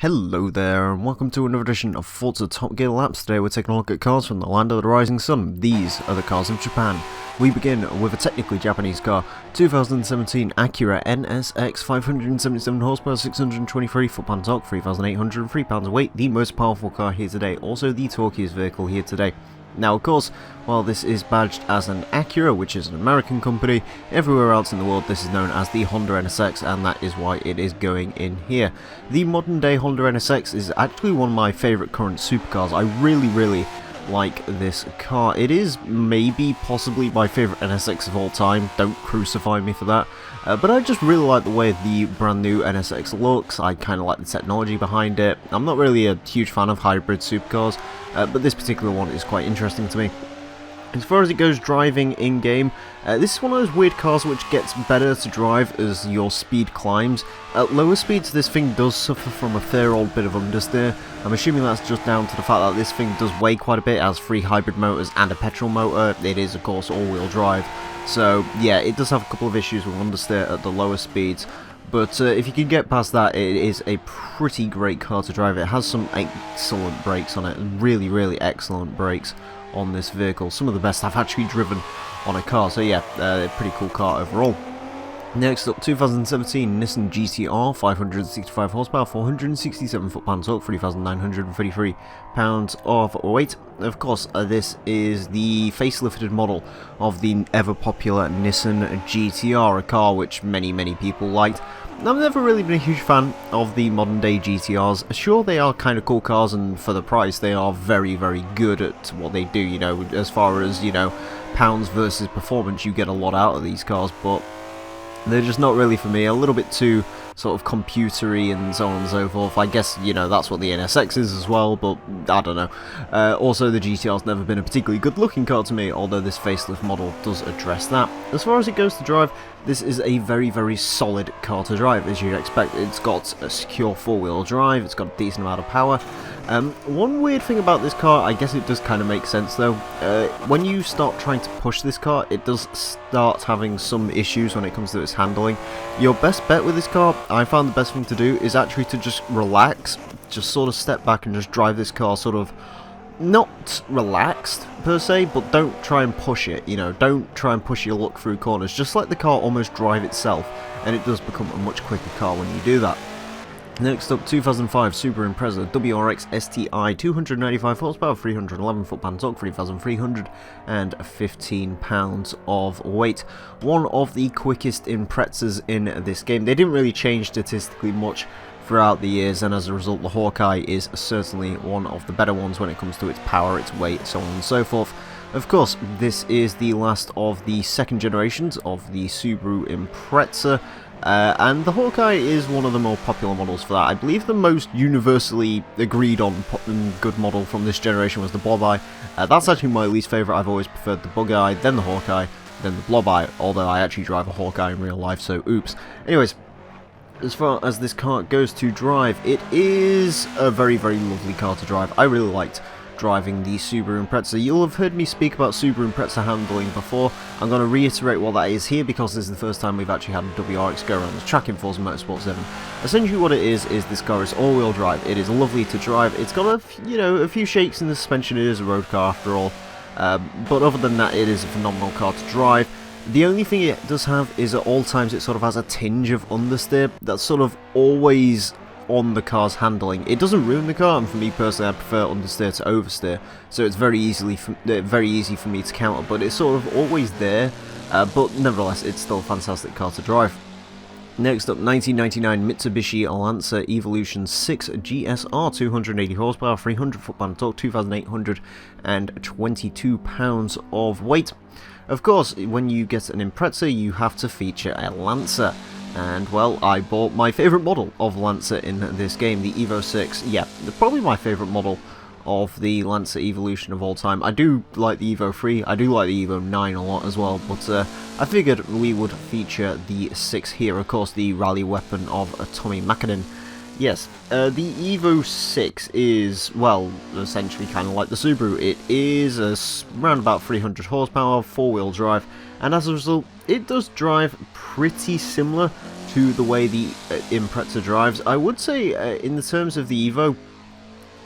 Hello there, and welcome to another edition of Forza Top Gear Laps. Today we're taking a look at cars from the land of the rising sun. These are the cars of Japan. We begin with a technically Japanese car, 2017 Acura NSX, 577 horsepower, 623 foot-pound torque, 3,803 pounds of weight, the most powerful car here today, also the torquiest vehicle here today. Now, of course, while this is badged as an Acura, which is an American company, everywhere else in the world this is known as the Honda NSX, and that is why it is going in here. The modern day Honda NSX is actually one of my favourite current supercars. I really like this car. It is maybe possibly my favourite NSX of all time, don't crucify me for that, but I just really like the way the brand new NSX looks. I kind of like the technology behind it. I'm not really a huge fan of hybrid supercars, but this particular one is quite interesting to me. As far as it goes driving in-game, this is one of those weird cars which gets better to drive as your speed climbs. At lower speeds this thing does suffer from a fair old bit of understeer. I'm assuming that's just down to the fact that this thing does weigh quite a bit, has 3 hybrid motors and a petrol motor. It is of course all-wheel drive, so yeah, it does have a couple of issues with understeer at the lower speeds. But if you can get past that, it is a pretty great car to drive. It has some excellent brakes on it, really excellent brakes on this vehicle. Some of the best I've actually driven on a car, so yeah, a pretty cool car overall. Next up, 2017 Nissan GTR, 565 horsepower, 467 foot-pound torque, 3,933 pounds of weight. Of course, this is the facelifted model of the ever-popular Nissan GTR, a car which many people liked. I've never really been a huge fan of the modern-day GTRs. Sure, they are kind of cool cars, and for the price, they are very good at what they do, you know, as far as, you know, pounds versus performance, you get a lot out of these cars, but they're just not really for me. A little bit too sort of computery and so on and so forth. I guess, you know, that's what the NSX is as well, but I don't know. Also, the GTR's never been a particularly good looking car to me, although this facelift model does address that. As far as it goes to drive, this is a very solid car to drive, as you'd expect. It's got a secure 4-wheel drive, it's got a decent amount of power. One weird thing about this car, I guess it does kind of make sense though, when you start trying to push this car, it does start having some issues when it comes to its handling. Your best bet with this car, I found the best thing to do, is actually to just relax, just sort of step back and just drive this car sort of, not relaxed per se, but don't try and push it, you know, don't try and push your luck through corners, just let the car almost drive itself, and it does become a much quicker car when you do that. Next up, 2005 Subaru Impreza WRX STI, 295 horsepower, 311 foot-pound torque, 3,315 pounds of weight. One of the quickest Imprezas in this game. They didn't really change statistically much throughout the years, and as a result the Hawkeye is certainly one of the better ones when it comes to its power, its weight, so on and so forth. Of course, this is the last of the second generations of the Subaru Impreza. And the Hawkeye is one of the more popular models for that. I believe the most universally agreed on good model from this generation was the Blob Eye. That's actually my least favourite. I've always preferred the Bug Eye, then the Hawkeye, then the Blob Eye, although I actually drive a Hawkeye in real life, so oops. Anyways, as far as this car goes to drive, it is a very lovely car to drive. I really liked driving the Subaru Impreza. You'll have heard me speak about Subaru Impreza handling before. I'm going to reiterate what that is here because this is the first time we've actually had a WRX go around the track in Forza Motorsport 7. Essentially what it is this car is all-wheel drive. It is lovely to drive. It's got a few shakes in the suspension. It is a road car after all. But other than that, it is a phenomenal car to drive. The only thing it does have is at all times it sort of has a tinge of understeer. That's sort of always on the car's handling. It doesn't ruin the car, and for me personally I prefer understeer to oversteer, so it's very easy for me to counter, but it's sort of always there, but nevertheless it's still a fantastic car to drive. Next up, 1999 Mitsubishi Lancer Evolution 6 GSR, 280 horsepower, 300 foot-pound torque, 2,822 pounds of weight. Of course, when you get an Impreza you have to feature a Lancer. And, well, I bought my favourite model of Lancer in this game, the Evo 6. Yeah, probably my favourite model of the Lancer Evolution of all time. I do like the Evo 3, I do like the Evo 9 a lot as well, but I figured we would feature the 6 here, of course, the rally weapon of Tommy Mackinnon. Yes, the Evo 6 is, well, essentially kind of like the Subaru. It is around about 300 horsepower, 4-wheel drive, and as a result, it does drive pretty similar to the way the Impreza drives. I would say, in the terms of the Evo,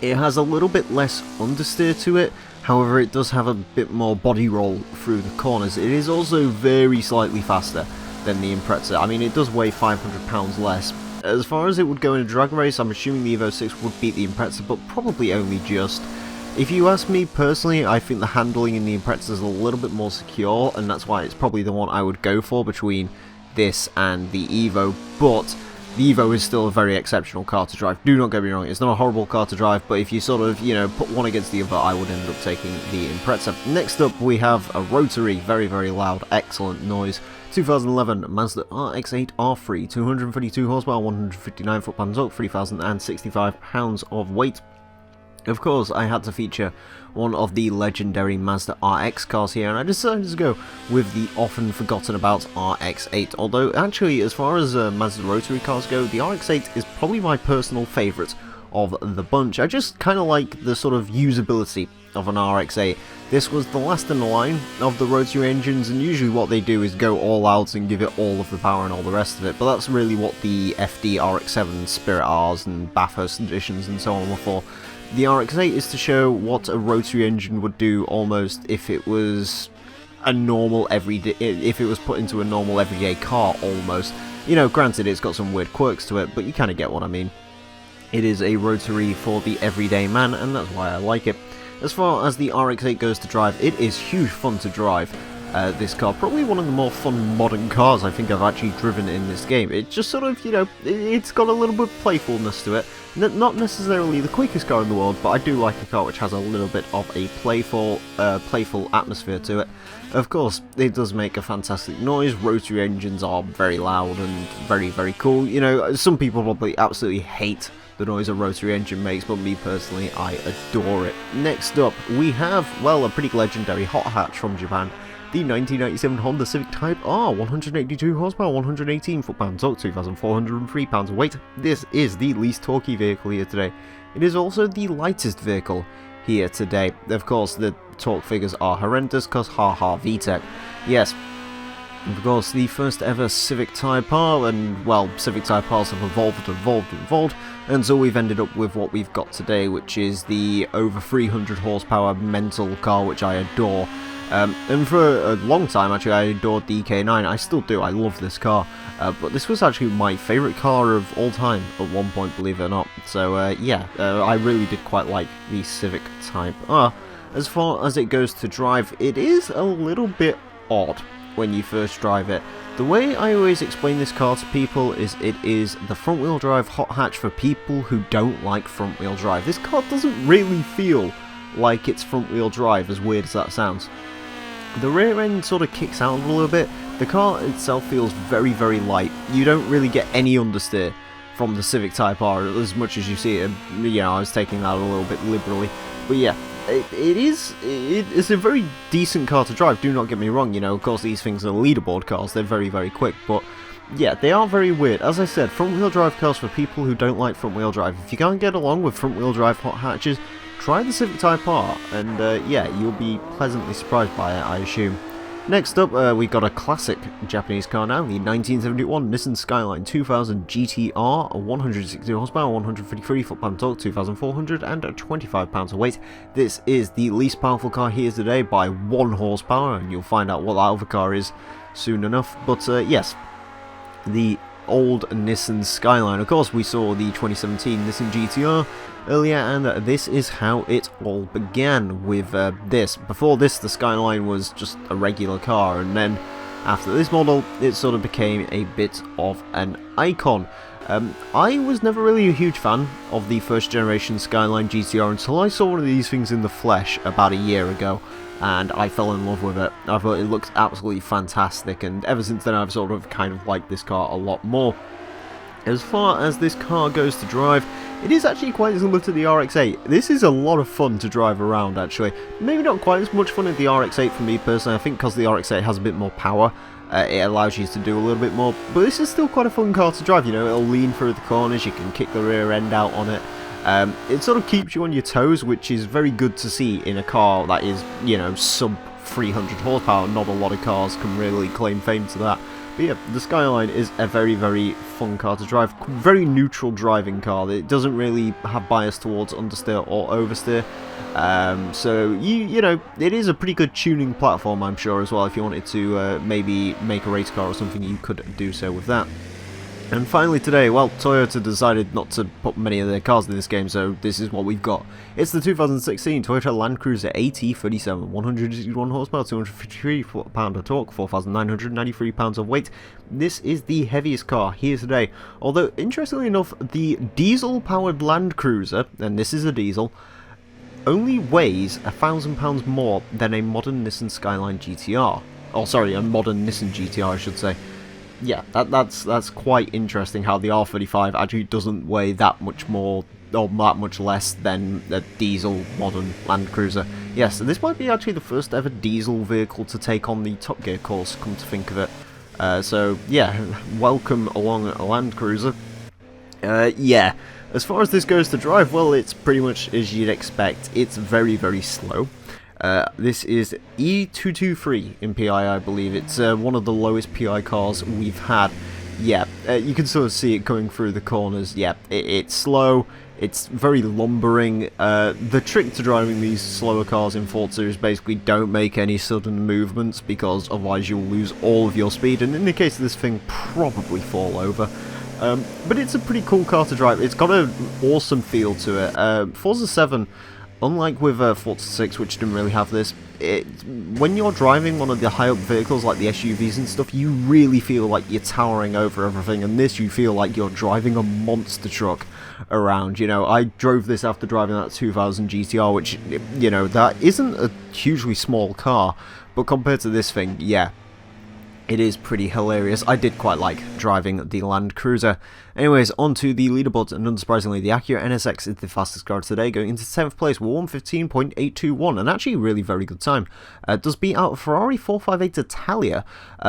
it has a little bit less understeer to it. However, it does have a bit more body roll through the corners. It is also very slightly faster than the Impreza. I mean, it does weigh 500 pounds less. As far as it would go in a drag race, I'm assuming the Evo 6 would beat the Impreza, but probably only just. If you ask me personally, I think the handling in the Impreza is a little bit more secure, and that's why it's probably the one I would go for between this and the Evo. But the Evo is still a very exceptional car to drive. Do not get me wrong, it's not a horrible car to drive, but if you sort of, you know, put one against the other, I would end up taking the Impreza. Next up, we have a rotary, very, very loud, excellent noise. 2011 Mazda RX8 R3, 232 horsepower, 159 foot-pound torque, 3,065 pounds of weight. Of course, I had to feature one of the legendary Mazda RX cars here, and I decided to go with the often forgotten about RX8. Although, actually, as far as Mazda rotary cars go, the RX8 is probably my personal favourite of the bunch. I just kind of like the sort of usability of an RX8. This was the last in the line of the rotary engines, and usually what they do is go all out and give it all of the power and all the rest of it, but that's really what the FD RX7, Spirit Rs and Bathurst editions and so on were for. The RX8 is to show what a rotary engine would do almost if it was a normal everyday, if it was put into a normal everyday car almost. You know, granted it's got some weird quirks to it, but you kind of get what I mean. It is a rotary for the everyday man, and that's why I like it. As far as the RX8 goes to drive, it is huge fun to drive. This car, probably one of the more fun modern cars I think I've actually driven in this game. It just sort of, you know, it's got a little bit of playfulness to it. Not necessarily the quickest car in the world, but I do like a car which has a little bit of a playful atmosphere to it. Of course, it does make a fantastic noise. Rotary engines are very loud and very, very cool. You know, some people probably absolutely hate the noise a rotary engine makes, but me personally, I adore it. Next up, we have, well, a pretty legendary hot hatch from Japan. The 1997 Honda Civic Type R, 182 horsepower, 118 foot-pound torque, 2,403 pounds of weight. This is the least torquey vehicle here today. It is also the lightest vehicle here today. Of course, the torque figures are horrendous, cause haha VTEC. Yes, of course, the first ever Civic Type R, and well, Civic Type Rs have evolved, and so we've ended up with what we've got today, which is the over 300 horsepower mental car, which I adore. And for a long time, actually, I adored the EK9. I still do. I love this car. But this was actually my favourite car of all time at one point, believe it or not. So, yeah, I really did quite like the Civic Type R. As far as it goes to drive, it is a little bit odd when you first drive it. The way I always explain this car to people is it is the front-wheel drive hot hatch for people who don't like front-wheel drive. This car doesn't really feel like it's front-wheel drive, as weird as that sounds. The rear end sort of kicks out a little bit. The car itself feels very, very light. You don't really get any understeer from the Civic Type R as much as you see it. You know, I was taking that a little bit liberally. But yeah, it's a very decent car to drive, do not get me wrong. You know, of course these things are leaderboard cars, they're very, very quick, but yeah, they are very weird. As I said, front-wheel drive cars for people who don't like front-wheel drive. If you can't get along with front-wheel drive hot hatches, try the Civic Type R, and yeah, you'll be pleasantly surprised by it, I assume. Next up, we've got a classic Japanese car now, the 1971 Nissan Skyline 2000 GTR, 160 horsepower, 153 foot-pound torque, 2,425 pounds of weight. This is the least powerful car here today by 1 horsepower, and you'll find out what that other car is soon enough. But yes, the old Nissan Skyline. Of course, we saw the 2017 Nissan GTR earlier, and this is how it all began with this. Before this, the Skyline was just a regular car, and then after this model, it sort of became a bit of an icon. I was never really a huge fan of the first generation Skyline GTR until I saw one of these things in the flesh about a year ago, and I fell in love with it. I thought it looked absolutely fantastic, and ever since then I've sort of kind of liked this car a lot more. As far as this car goes to drive, it is actually quite similar to the RX8. This is a lot of fun to drive around, actually. Maybe not quite as much fun as the RX8 for me personally. I think because the RX8 has a bit more power, it allows you to do a little bit more. But this is still quite a fun car to drive, you know, it'll lean through the corners, you can kick the rear end out on it. It sort of keeps you on your toes, which is very good to see in a car that is, you know, sub 300 horsepower. Not a lot of cars can really claim fame to that. But yeah, the Skyline is a very, very fun car to drive. Very neutral driving car. It doesn't really have bias towards understeer or oversteer. So, you know, it is a pretty good tuning platform, I'm sure, as well. If you wanted to maybe make a race car or something, you could do so with that. And finally today, well, Toyota decided not to put many of their cars in this game, so this is what we've got. It's the 2016 Toyota Land Cruiser AT37, 161 horsepower, 253 pound of torque, 4,993 pounds of weight. This is the heaviest car here today, although interestingly enough, the diesel-powered Land Cruiser, and this is a diesel, only weighs 1,000 pounds more than a modern Nissan Skyline GTR. Oh, sorry, a modern Nissan GTR, I should say. Yeah, that's quite interesting how the R35 actually doesn't weigh that much more or that much less than a diesel modern Land Cruiser. Yes, so this might be actually the first ever diesel vehicle to take on the Top Gear course, come to think of it. So yeah, welcome along a Land Cruiser. Yeah, as far as this goes to drive, well, it's pretty much as you'd expect. It's very, very slow. This is E223 in PI, I believe. It's one of the lowest PI cars we've had. Yeah, you can sort of see it coming through the corners. Yeah, it's slow. It's very lumbering. The trick to driving these slower cars in Forza is basically don't make any sudden movements, because otherwise you'll lose all of your speed, and in the case of this thing, probably fall over. But it's a pretty cool car to drive. It's got an awesome feel to it. Forza 7... unlike with Forza 6, which didn't really have this, when you're driving one of the high-up vehicles like the SUVs and stuff, you really feel like you're towering over everything, and this you feel like you're driving a monster truck around. You know, I drove this after driving that 2000 GTR, which, you know, that isn't a hugely small car, but compared to this thing, yeah, it is pretty hilarious. I did quite like driving the Land Cruiser. Anyways, on to the leaderboards, and unsurprisingly, the Acura NSX is the fastest car today, going into 7th place with 1:15.821, and actually a really very good time. Does beat out a Ferrari 458 Italia,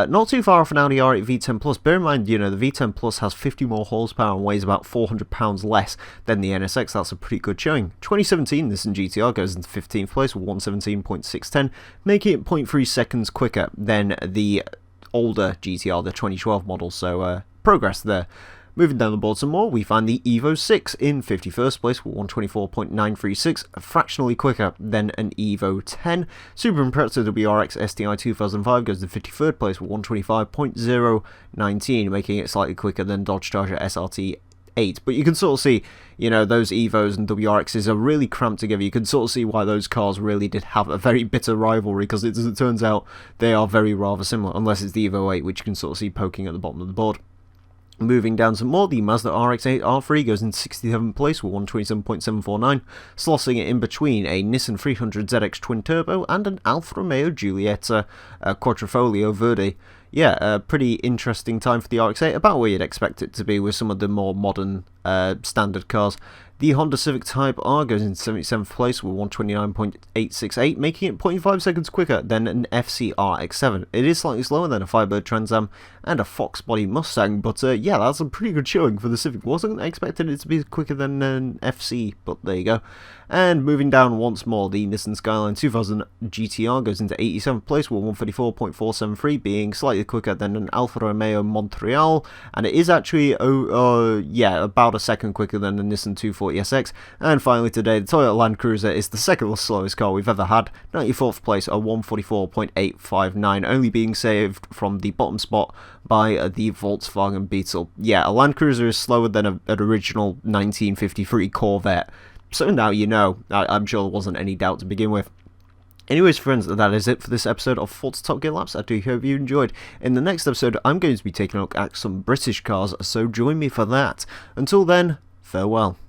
not too far off an Audi R8 V10 Plus. Bear in mind, you know, the V10 Plus has 50 more horsepower and weighs about 400 pounds less than the NSX. That's a pretty good showing. 2017 Nissan GTR goes into 15th place with 1:17.610, making it 0.3 seconds quicker than the older GTR, the 2012 model, so progress there. Moving down the board some more, we find the Evo 6 in 51st place with 124.936, fractionally quicker than an Evo 10. Subaru Impreza WRX STI 2005 goes to 53rd place with 125.019, making it slightly quicker than Dodge Charger SRT 8. But you can sort of see, you know, those Evos and WRXs are really cramped together. You can sort of see why those cars really did have a very bitter rivalry, because as it turns out, they are very rather similar, unless it's the Evo 8, which you can sort of see poking at the bottom of the board. Moving down some more, the Mazda RX8 R3 goes in 67th place with 127.749, slossing it in between a Nissan 300 ZX Twin Turbo and an Alfa Romeo Giulietta Quattrofoglio Verde. Yeah, a pretty interesting time for the RX8, about where you'd expect it to be with some of the more modern standard cars. The Honda Civic Type R goes in 77th place with 129.868, making it 0.5 seconds quicker than an FC RX7. It is slightly slower than a Firebird Trans Am and a Fox Body Mustang, but yeah, that's a pretty good showing for the Civic. Wasn't expecting it to be quicker than an FC, but there you go. And moving down once more, the Nissan Skyline 2000 GTR goes into 87th place with 134.473, being slightly quicker than an Alfa Romeo Montreal, and it is actually, yeah, about a second quicker than the Nissan 240SX. And finally today, the Toyota Land Cruiser is the second slowest car we've ever had, 94th place at 144.859, only being saved from the bottom spot by the Volkswagen Beetle. Yeah, a Land Cruiser is slower than an original 1953 Corvette. So now you know. I'm sure there wasn't any doubt to begin with. Anyways, friends, that is it for this episode of Forza Top Gear Laps. I do hope you enjoyed. In the next episode, I'm going to be taking a look at some British cars, so join me for that. Until then, farewell.